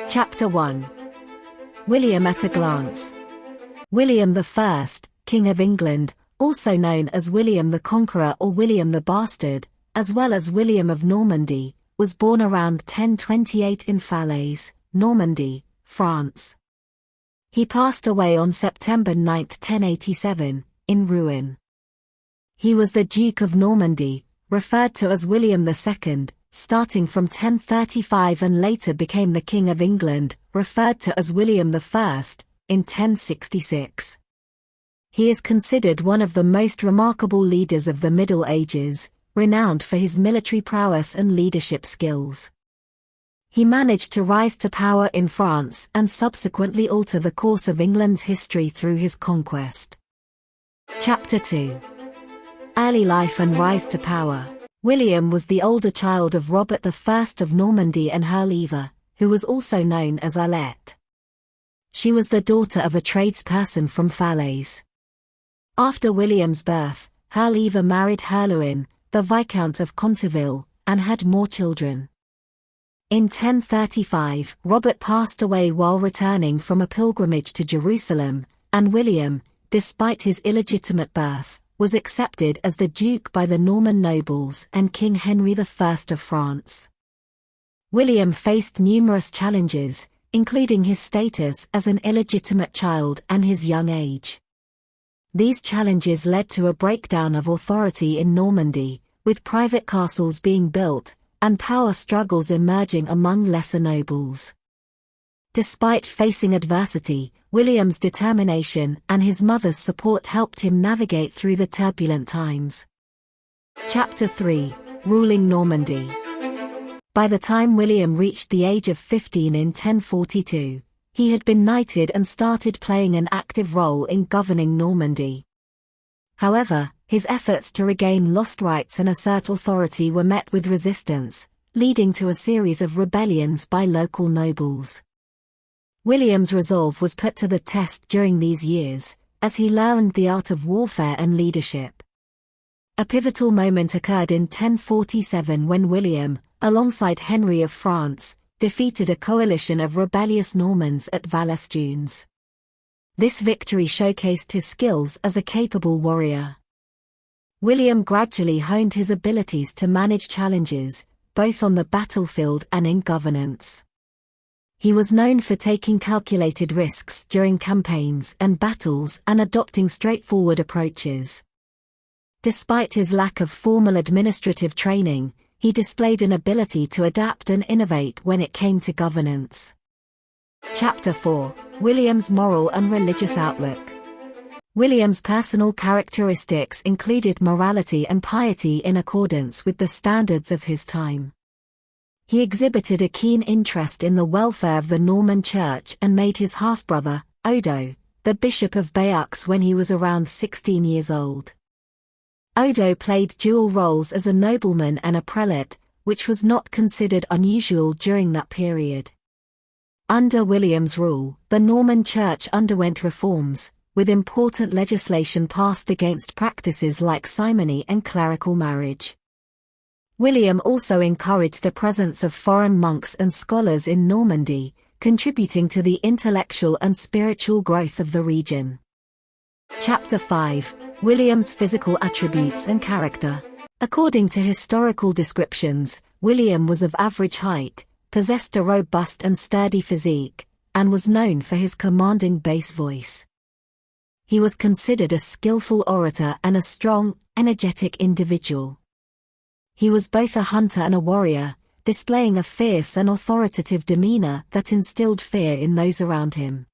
Chapter 1. William at a glance. William I, King of England, also known as William the Conqueror or William the Bastard, as well as William of Normandy, was born around 1028 in Falaise, Normandy, France. He passed away on September 9, 1087, in Rouen. He was the Duke of Normandy, referred to as William II, starting from 1035 and later became the King of England, referred to as William I, in 1066. He is considered one of the most remarkable leaders of the Middle Ages, renowned for his military prowess and leadership skills. He managed to rise to power in France and subsequently alter the course of England's history through his conquest. Chapter 2. Early life and rise to power. William was the older child of Robert I of Normandy and Herleva, who was also known as Arlette. She was the daughter of a tradesperson from Falaise. After William's birth, Herleva married Herluin, the Viscount of Conteville, and had more children. In 1035, Robert passed away while returning from a pilgrimage to Jerusalem, and William, despite his illegitimate birth, was accepted as the Duke by the Norman nobles and King Henry I of France. William faced numerous challenges, including his status as an illegitimate child and his young age. These challenges led to a breakdown of authority in Normandy, with private castles being built, and power struggles emerging among lesser nobles. Despite facing adversity, William's determination and his mother's support helped him navigate through the turbulent times. Chapter 3. Ruling Normandy. By the time William reached the age of 15 in 1042, he had been knighted and started playing an active role in governing Normandy. However, his efforts to regain lost rights and assert authority were met with resistance, leading to a series of rebellions by local nobles. William's resolve was put to the test during these years, as he learned the art of warfare and leadership. A pivotal moment occurred in 1047 when William, alongside Henry of France, defeated a coalition of rebellious Normans at Valesdunes. This victory showcased his skills as a capable warrior. William gradually honed his abilities to manage challenges, both on the battlefield and in governance. He was known for taking calculated risks during campaigns and battles and adopting straightforward approaches. Despite his lack of formal administrative training, he displayed an ability to adapt and innovate when it came to governance. Chapter 4. William's moral and religious outlook. William's personal characteristics included morality and piety in accordance with the standards of his time. He exhibited a keen interest in the welfare of the Norman Church and made his half-brother, Odo, the Bishop of Bayeux when he was around 16 years old. Odo played dual roles as a nobleman and a prelate, which was not considered unusual during that period. Under William's rule, the Norman Church underwent reforms, with important legislation passed against practices like simony and clerical marriage. William also encouraged the presence of foreign monks and scholars in Normandy, contributing to the intellectual and spiritual growth of the region. Chapter 5. William's physical attributes and character. According to historical descriptions, William was of average height, possessed a robust and sturdy physique, and was known for his commanding bass voice. He was considered a skillful orator and a strong, energetic individual. He was both a hunter and a warrior, displaying a fierce and authoritative demeanor that instilled fear in those around him.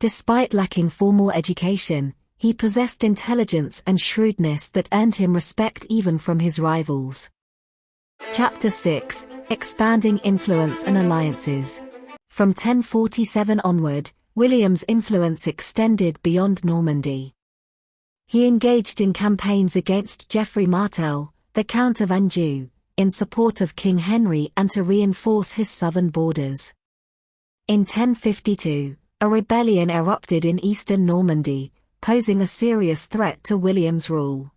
Despite lacking formal education, he possessed intelligence and shrewdness that earned him respect even from his rivals. Chapter 6. Expanding influence and alliances. From 1047 onward, William's influence extended beyond Normandy. He engaged in campaigns against Geoffrey Martel, the Count of Anjou, in support of King Henry and to reinforce his southern borders. In 1052, a rebellion erupted in eastern Normandy, posing a serious threat to William's rule.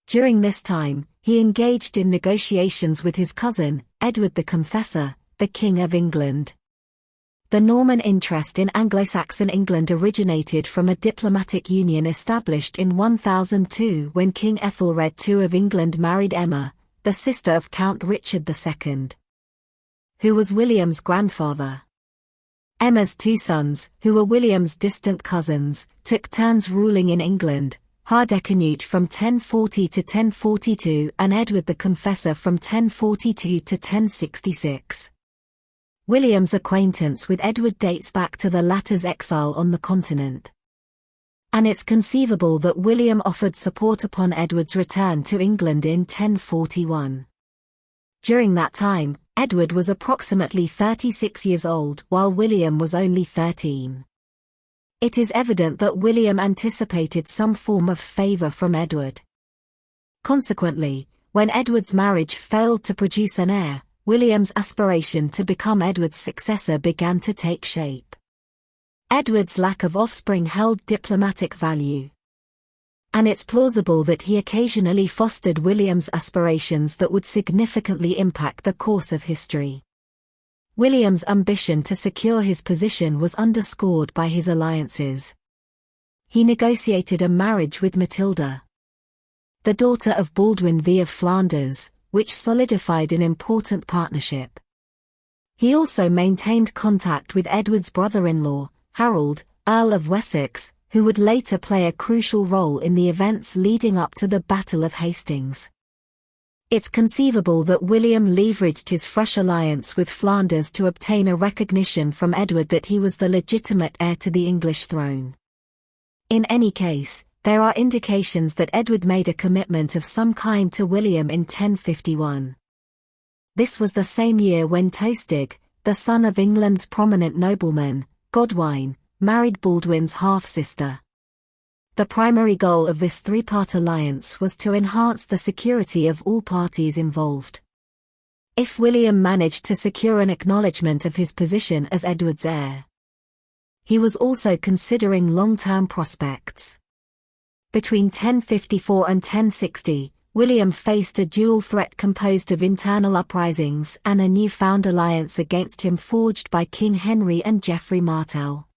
During this time, he engaged in negotiations with his cousin, Edward the Confessor, the King of England. The Norman interest in Anglo-Saxon England originated from a diplomatic union established in 1002 when King Ethelred II of England married Emma, the sister of Count Richard II, who was William's grandfather. Emma's two sons, who were William's distant cousins, took turns ruling in England, Hardicanute from 1040 to 1042 and Edward the Confessor from 1042 to 1066. William's acquaintance with Edward dates back to the latter's exile on the continent. And it's conceivable that William offered support upon Edward's return to England in 1041. During that time, Edward was approximately 36 years old while William was only 13. It is evident that William anticipated some form of favor from Edward. Consequently, when Edward's marriage failed to produce an heir, William's aspiration to become Edward's successor began to take shape. Edward's lack of offspring held diplomatic value. And it's plausible that he occasionally fostered William's aspirations that would significantly impact the course of history. William's ambition to secure his position was underscored by his alliances. He negotiated a marriage with Matilda, the daughter of Baldwin V of Flanders, which solidified an important partnership. He also maintained contact with Edward's brother-in-law, Harold, Earl of Wessex, who would later play a crucial role in the events leading up to the Battle of Hastings. It's conceivable that William leveraged his fresh alliance with Flanders to obtain a recognition from Edward that he was the legitimate heir to the English throne. In any case, there are indications that Edward made a commitment of some kind to William in 1051. This was the same year when Tostig, the son of England's prominent nobleman, Godwine, married Baldwin's half-sister. The primary goal of this three-part alliance was to enhance the security of all parties involved. If William managed to secure an acknowledgement of his position as Edward's heir, he was also considering long-term prospects. Between 1054 and 1060, William faced a dual threat composed of internal uprisings and a newfound alliance against him forged by King Henry and Geoffrey Martel.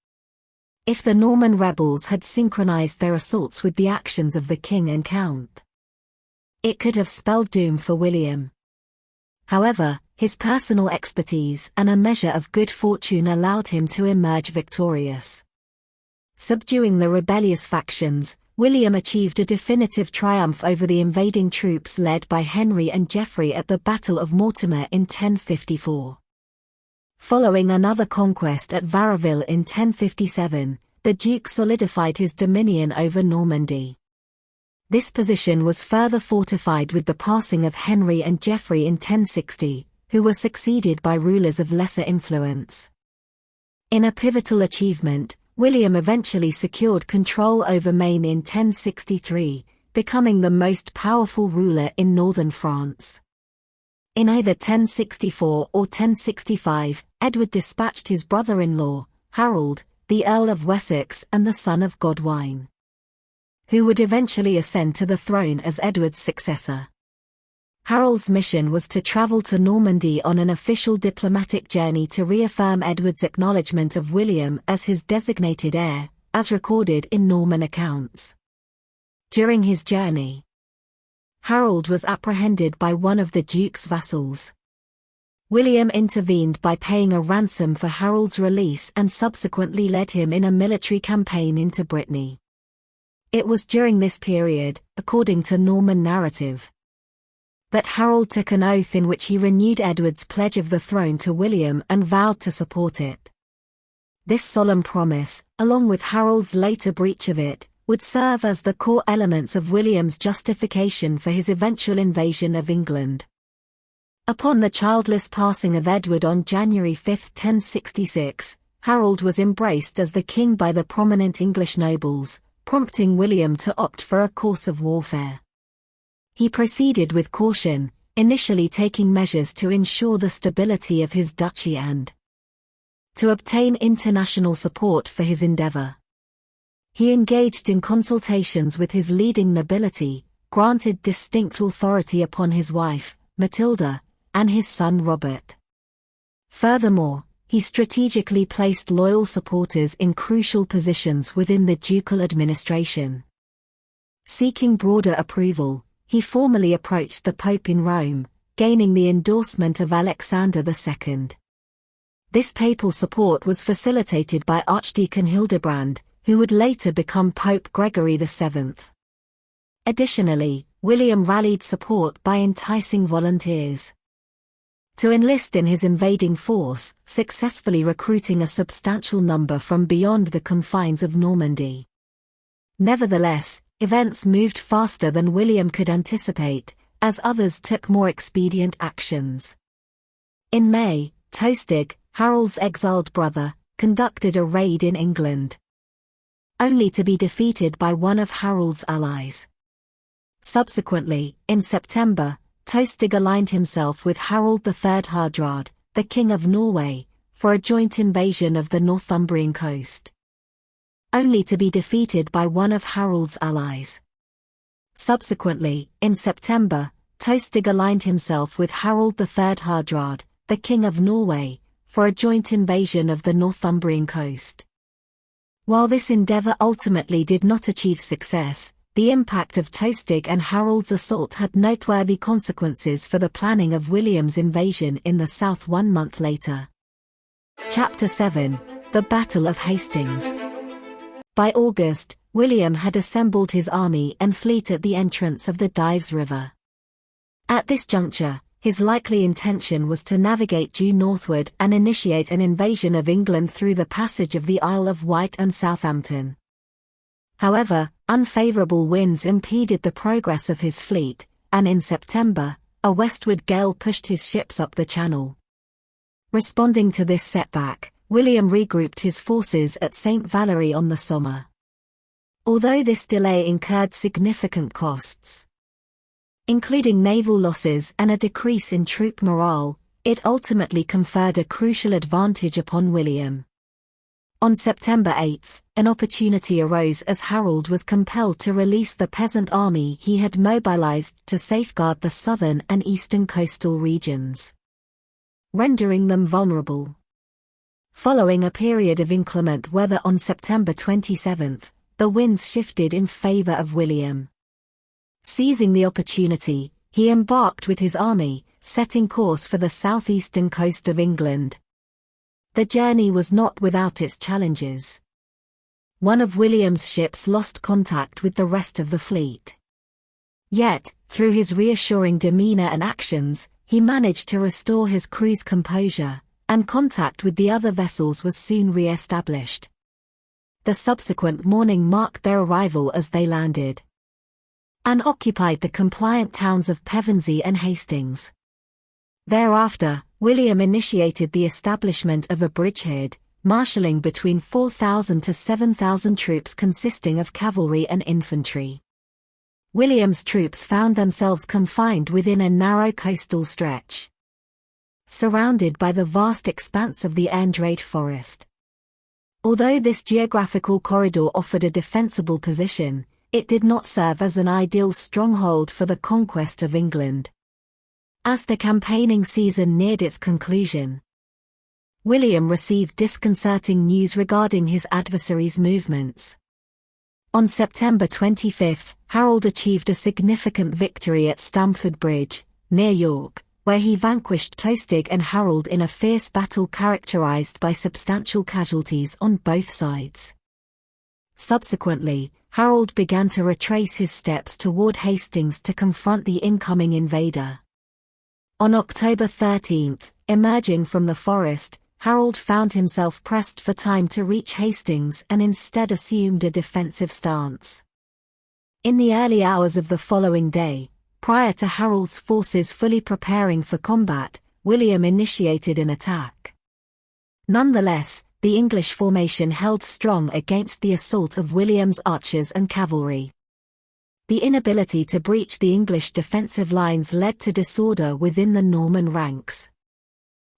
If the Norman rebels had synchronized their assaults with the actions of the king and count, it could have spelled doom for William. However, his personal expertise and a measure of good fortune allowed him to emerge victorious. Subduing the rebellious factions, William achieved a definitive triumph over the invading troops led by Henry and Geoffrey at the Battle of Mortimer in 1054. Following another conquest at Varaville in 1057, the Duke solidified his dominion over Normandy. This position was further fortified with the passing of Henry and Geoffrey in 1060, who were succeeded by rulers of lesser influence. In a pivotal achievement, William eventually secured control over Maine in 1063, becoming the most powerful ruler in northern France. In either 1064 or 1065, Edward dispatched his brother-in-law, Harold, the Earl of Wessex and the son of Godwine, who would eventually ascend to the throne as Edward's successor. Harold's mission was to travel to Normandy on an official diplomatic journey to reaffirm Edward's acknowledgement of William as his designated heir, as recorded in Norman accounts. During his journey, Harold was apprehended by one of the Duke's vassals. William intervened by paying a ransom for Harold's release and subsequently led him in a military campaign into Brittany. It was during this period, according to Norman narrative, that Harold took an oath in which he renewed Edward's pledge of the throne to William and vowed to support it. This solemn promise, along with Harold's later breach of it, would serve as the core elements of William's justification for his eventual invasion of England. Upon the childless passing of Edward on January 5, 1066, Harold was embraced as the king by the prominent English nobles, prompting William to opt for a course of warfare. He proceeded with caution, initially taking measures to ensure the stability of his duchy and to obtain international support for his endeavor. He engaged in consultations with his leading nobility, granted distinct authority upon his wife, Matilda, and his son Robert. Furthermore, he strategically placed loyal supporters in crucial positions within the ducal administration. Seeking broader approval, he formally approached the Pope in Rome, gaining the endorsement of Alexander II. This papal support was facilitated by Archdeacon Hildebrand, who would later become Pope Gregory VII. Additionally, William rallied support by enticing volunteers to enlist in his invading force, successfully recruiting a substantial number from beyond the confines of Normandy. Nevertheless, events moved faster than William could anticipate, as others took more expedient actions. In May, Tostig, Harold's exiled brother, conducted a raid in England, only to be defeated by one of Harold's allies. Subsequently, in September, Tostig aligned himself with Harold III Hardrad, the King of Norway, for a joint invasion of the Northumbrian coast, only to be defeated by one of Harold's allies. Subsequently, in September, Tostig aligned himself with Harold III Hardrad, the King of Norway, for a joint invasion of the Northumbrian coast. While this endeavour ultimately did not achieve success, the impact of Tostig and Harold's assault had noteworthy consequences for the planning of William's invasion in the south 1 month later. Chapter 7: The Battle of Hastings. By August, William had assembled his army and fleet at the entrance of the Dives River. At this juncture, his likely intention was to navigate due northward and initiate an invasion of England through the passage of the Isle of Wight and Southampton. However, unfavourable winds impeded the progress of his fleet, and in September, a westward gale pushed his ships up the channel. Responding to this setback, William regrouped his forces at St. Valery on the Somme. Although this delay incurred significant costs, including naval losses and a decrease in troop morale, it ultimately conferred a crucial advantage upon William. On September 8, an opportunity arose as Harold was compelled to release the peasant army he had mobilized to safeguard the southern and eastern coastal regions, rendering them vulnerable. Following a period of inclement weather on September 27, the winds shifted in favor of William. Seizing the opportunity, he embarked with his army, setting course for the southeastern coast of England. The journey was not without its challenges. One of William's ships lost contact with the rest of the fleet. Yet, through his reassuring demeanor and actions, he managed to restore his crew's composure, and contact with the other vessels was soon re-established. The subsequent morning marked their arrival as they landed and occupied the compliant towns of Pevensey and Hastings. Thereafter, William initiated the establishment of a bridgehead, marshalling between 4,000 to 7,000 troops consisting of cavalry and infantry. William's troops found themselves confined within a narrow coastal stretch, surrounded by the vast expanse of the Andrade forest. Although this geographical corridor offered a defensible position, it did not serve as an ideal stronghold for the conquest of England. As the campaigning season neared its conclusion, William received disconcerting news regarding his adversary's movements. On September 25, Harold achieved a significant victory at Stamford Bridge, near York, where he vanquished Tostig and Harold in a fierce battle characterized by substantial casualties on both sides. Subsequently, Harold began to retrace his steps toward Hastings to confront the incoming invader. On October 13, emerging from the forest, Harold found himself pressed for time to reach Hastings and instead assumed a defensive stance. In the early hours of the following day, prior to Harold's forces fully preparing for combat, William initiated an attack. Nonetheless, the English formation held strong against the assault of William's archers and cavalry. The inability to breach the English defensive lines led to disorder within the Norman ranks.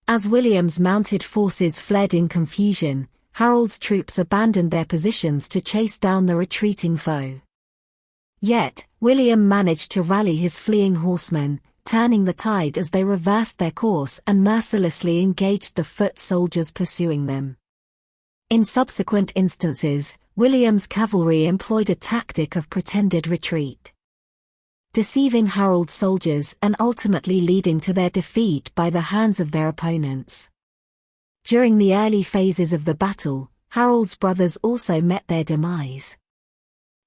As William's mounted forces fled in confusion, Harold's troops abandoned their positions to chase down the retreating foe. Yet, William managed to rally his fleeing horsemen, turning the tide as they reversed their course and mercilessly engaged the foot soldiers pursuing them. In subsequent instances, William's cavalry employed a tactic of pretended retreat, deceiving Harold's soldiers and ultimately leading to their defeat by the hands of their opponents. During the early phases of the battle, Harold's brothers also met their demise.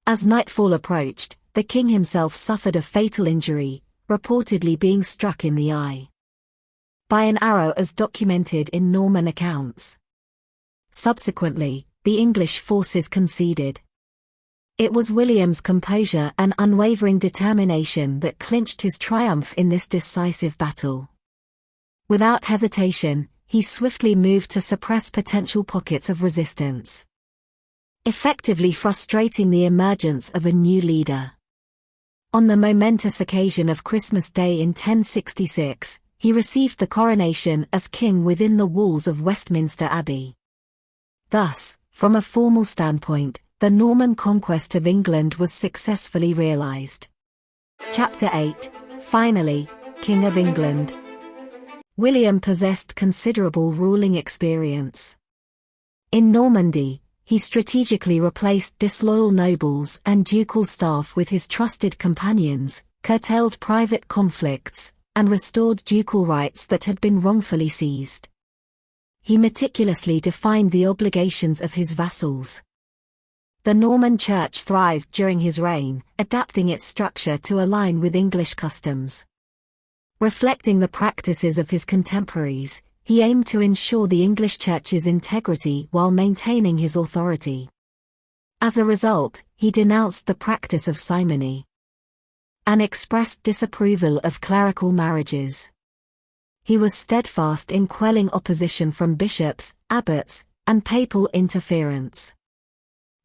As nightfall approached, the king himself suffered a fatal injury, reportedly being struck in the eye by an arrow as documented in Norman accounts. Subsequently, the English forces conceded. It was William's composure and unwavering determination that clinched his triumph in this decisive battle. Without hesitation, he swiftly moved to suppress potential pockets of resistance, effectively frustrating the emergence of a new leader. On the momentous occasion of Christmas Day in 1066, he received the coronation as king within the walls of Westminster Abbey. Thus, from a formal standpoint, the Norman conquest of England was successfully realized. Chapter 8. Finally, King of England. William possessed considerable ruling experience. In Normandy, he strategically replaced disloyal nobles and ducal staff with his trusted companions, curtailed private conflicts, and restored ducal rights that had been wrongfully seized. He meticulously defined the obligations of his vassals. The Norman Church thrived during his reign, adapting its structure to align with English customs. Reflecting the practices of his contemporaries, he aimed to ensure the English Church's integrity while maintaining his authority. As a result, he denounced the practice of simony and expressed disapproval of clerical marriages. He was steadfast in quelling opposition from bishops, abbots, and papal interference.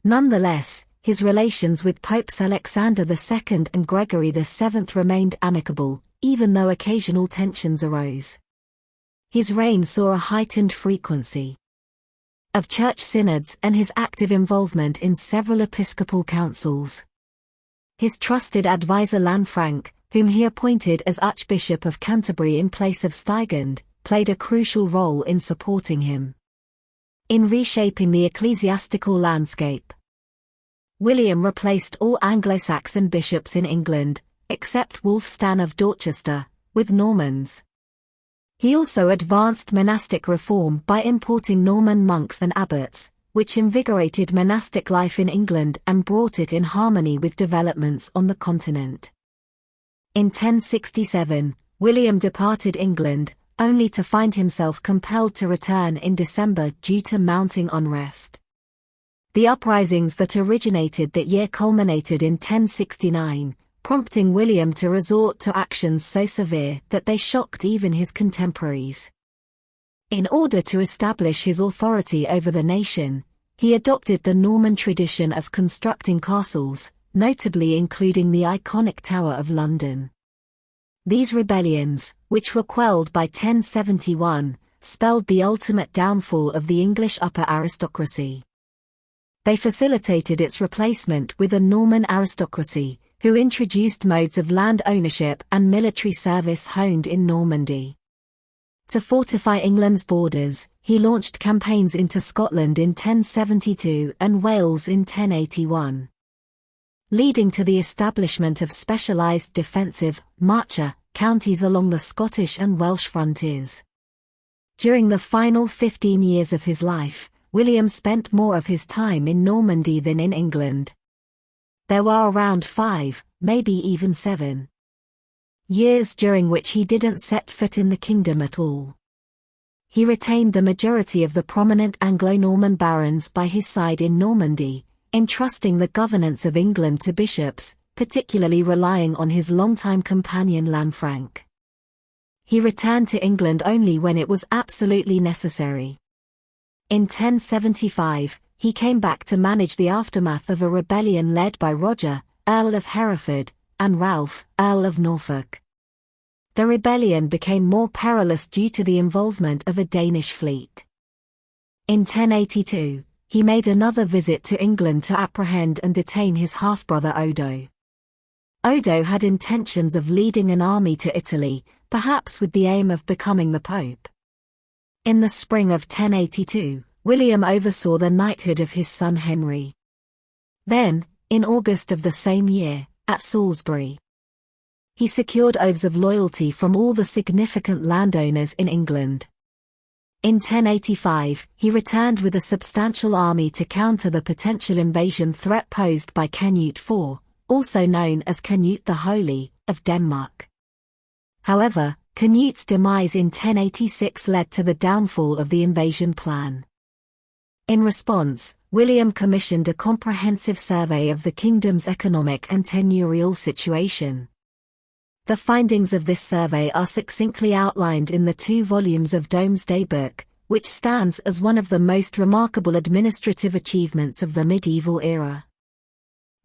Nonetheless, his relations with Popes Alexander II and Gregory VII remained amicable, even though occasional tensions arose. His reign saw a heightened frequency of church synods and his active involvement in several episcopal councils. His trusted advisor Lanfranc, whom he appointed as Archbishop of Canterbury in place of Stigand, played a crucial role in supporting him in reshaping the ecclesiastical landscape. William replaced all Anglo-Saxon bishops in England, except Wulfstan of Dorchester, with Normans. He also advanced monastic reform by importing Norman monks and abbots, which invigorated monastic life in England and brought it in harmony with developments on the continent. In 1067, William departed England, only to find himself compelled to return in December due to mounting unrest. The uprisings that originated that year culminated in 1069, prompting William to resort to actions so severe that they shocked even his contemporaries. In order to establish his authority over the nation, he adopted the Norman tradition of constructing castles, notably including the iconic Tower of London. These rebellions, which were quelled by 1071, spelled the ultimate downfall of the English upper aristocracy. They facilitated its replacement with a Norman aristocracy, who introduced modes of land ownership and military service honed in Normandy. To fortify England's borders, he launched campaigns into Scotland in 1072 and Wales in 1081. Leading to the establishment of specialized defensive, marcher, counties along the Scottish and Welsh frontiers. During the final 15 years of his life, William spent more of his time in Normandy than in England. There were around 5, maybe even 7 years during which he didn't set foot in the kingdom at all. He retained the majority of the prominent Anglo-Norman barons by his side in Normandy, entrusting the governance of England to bishops, particularly relying on his longtime companion Lanfranc. He returned to England only when it was absolutely necessary. In 1075, he came back to manage the aftermath of a rebellion led by Roger, Earl of Hereford, and Ralph, Earl of Norfolk. The rebellion became more perilous due to the involvement of a Danish fleet. In 1082, he made another visit to England to apprehend and detain his half-brother Odo. Odo had intentions of leading an army to Italy, perhaps with the aim of becoming the Pope. In the spring of 1082, William oversaw the knighthood of his son Henry. Then, in August of the same year, at Salisbury, he secured oaths of loyalty from all the significant landowners in England. In 1085, he returned with a substantial army to counter the potential invasion threat posed by Canute IV, also known as Canute the Holy, of Denmark. However, Canute's demise in 1086 led to the downfall of the invasion plan. In response, William commissioned a comprehensive survey of the kingdom's economic and tenurial situation. The findings of this survey are succinctly outlined in the 2 volumes of Domesday Book, which stands as one of the most remarkable administrative achievements of the medieval era.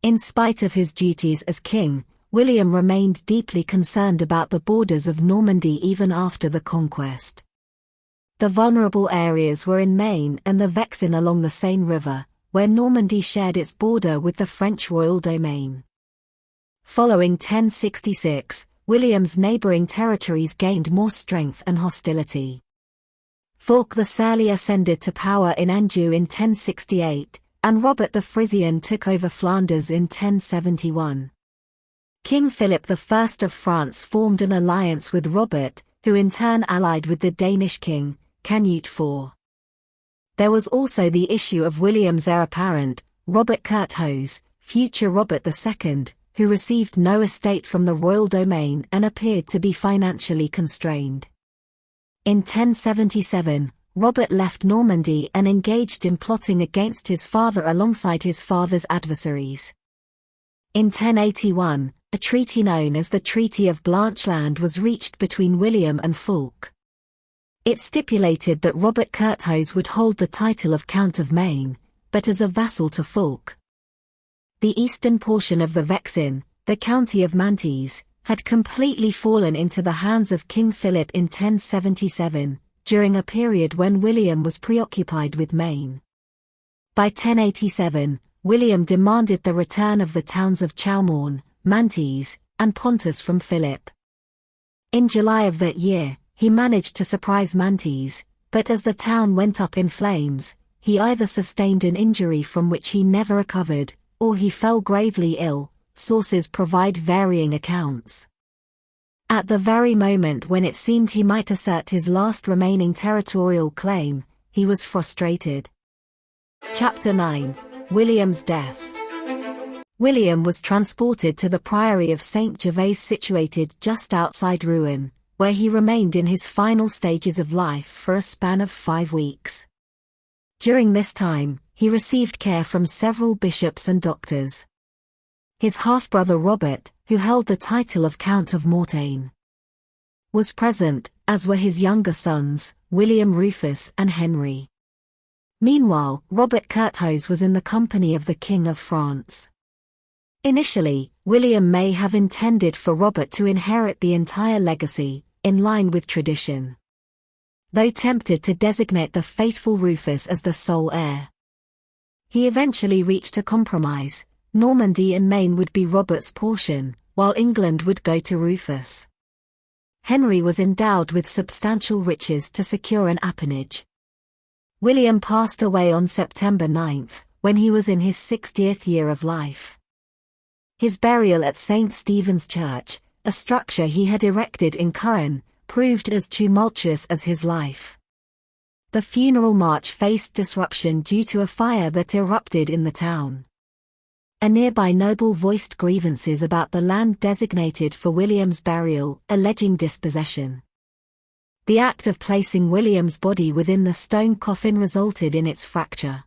In spite of his duties as king, William remained deeply concerned about the borders of Normandy even after the conquest. The vulnerable areas were in Maine and the Vexin along the Seine River, where Normandy shared its border with the French royal domain. Following 1066, William's neighboring territories gained more strength and hostility. Fulk the Surly ascended to power in Anjou in 1068, and Robert the Frisian took over Flanders in 1071. King Philip I of France formed an alliance with Robert, who in turn allied with the Danish king, Canute IV. There was also the issue of William's heir apparent, Robert Curthose, future Robert II, who received no estate from the royal domain and appeared to be financially constrained. In 1077, Robert left Normandy and engaged in plotting against his father alongside his father's adversaries. In 1081, a treaty known as the Treaty of Blancheland was reached between William and Fulk. It stipulated that Robert Curthose would hold the title of Count of Maine, but as a vassal to Fulk. The eastern portion of the Vexin, the county of Mantes, had completely fallen into the hands of King Philip in 1077, during a period when William was preoccupied with Maine. By 1087, William demanded the return of the towns of Chaumorn, Mantes, and Pontus from Philip. In July of that year, he managed to surprise Mantes, but as the town went up in flames, he either sustained an injury from which he never recovered, or he fell gravely ill. Sources provide varying accounts. At the very moment when it seemed he might assert his last remaining territorial claim, he was frustrated. Chapter 9: William's death. William was transported to the priory of St. Gervais situated just outside Rouen, where he remained in his final stages of life for a span of 5 weeks. During this time, he received care from several bishops and doctors. His half-brother Robert, who held the title of Count of Mortain, was present, as were his younger sons, William Rufus and Henry. Meanwhile, Robert Curthose was in the company of the King of France. Initially, William may have intended for Robert to inherit the entire legacy, in line with tradition. Though tempted to designate the faithful Rufus as the sole heir, he eventually reached a compromise. Normandy and Maine would be Robert's portion, while England would go to Rufus. Henry was endowed with substantial riches to secure an appanage. William passed away on September 9, when he was in his 60th year of life. His burial at St. Stephen's Church, a structure he had erected in Caen, proved as tumultuous as his life. The funeral march faced disruption due to a fire that erupted in the town. A nearby noble voiced grievances about the land designated for William's burial, alleging dispossession. The act of placing William's body within the stone coffin resulted in its fracture.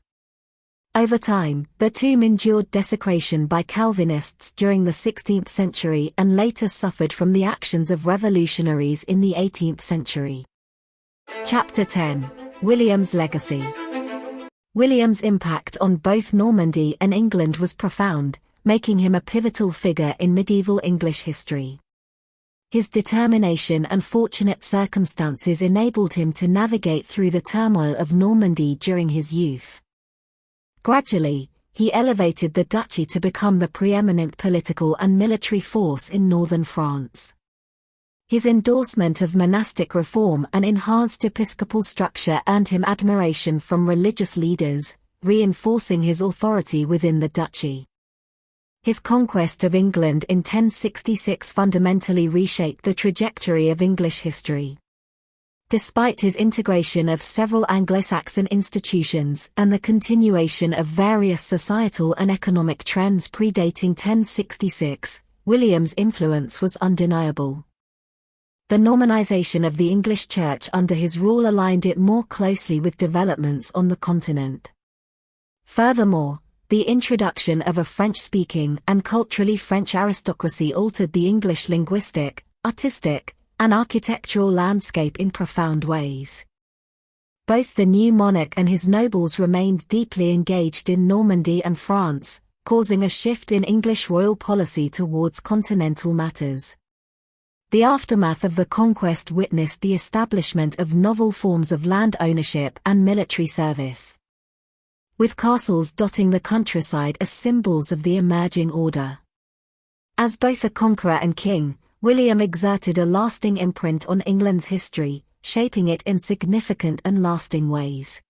Over time, the tomb endured desecration by Calvinists during the 16th century and later suffered from the actions of revolutionaries in the 18th century. Chapter 10: William's Legacy. William's impact on both Normandy and England was profound, making him a pivotal figure in medieval English history. His determination and fortunate circumstances enabled him to navigate through the turmoil of Normandy during his youth. Gradually, he elevated the duchy to become the preeminent political and military force in northern France. His endorsement of monastic reform and enhanced episcopal structure earned him admiration from religious leaders, reinforcing his authority within the duchy. His conquest of England in 1066 fundamentally reshaped the trajectory of English history. Despite his integration of several Anglo-Saxon institutions and the continuation of various societal and economic trends predating 1066, William's influence was undeniable. The Normanization of the English Church under his rule aligned it more closely with developments on the continent. Furthermore, the introduction of a French-speaking and culturally French aristocracy altered the English linguistic, artistic, and architectural landscape in profound ways. Both the new monarch and his nobles remained deeply engaged in Normandy and France, causing a shift in English royal policy towards continental matters. The aftermath of the conquest witnessed the establishment of novel forms of land ownership and military service, with castles dotting the countryside as symbols of the emerging order. As both a conqueror and king, William exerted a lasting imprint on England's history, shaping it in significant and lasting ways.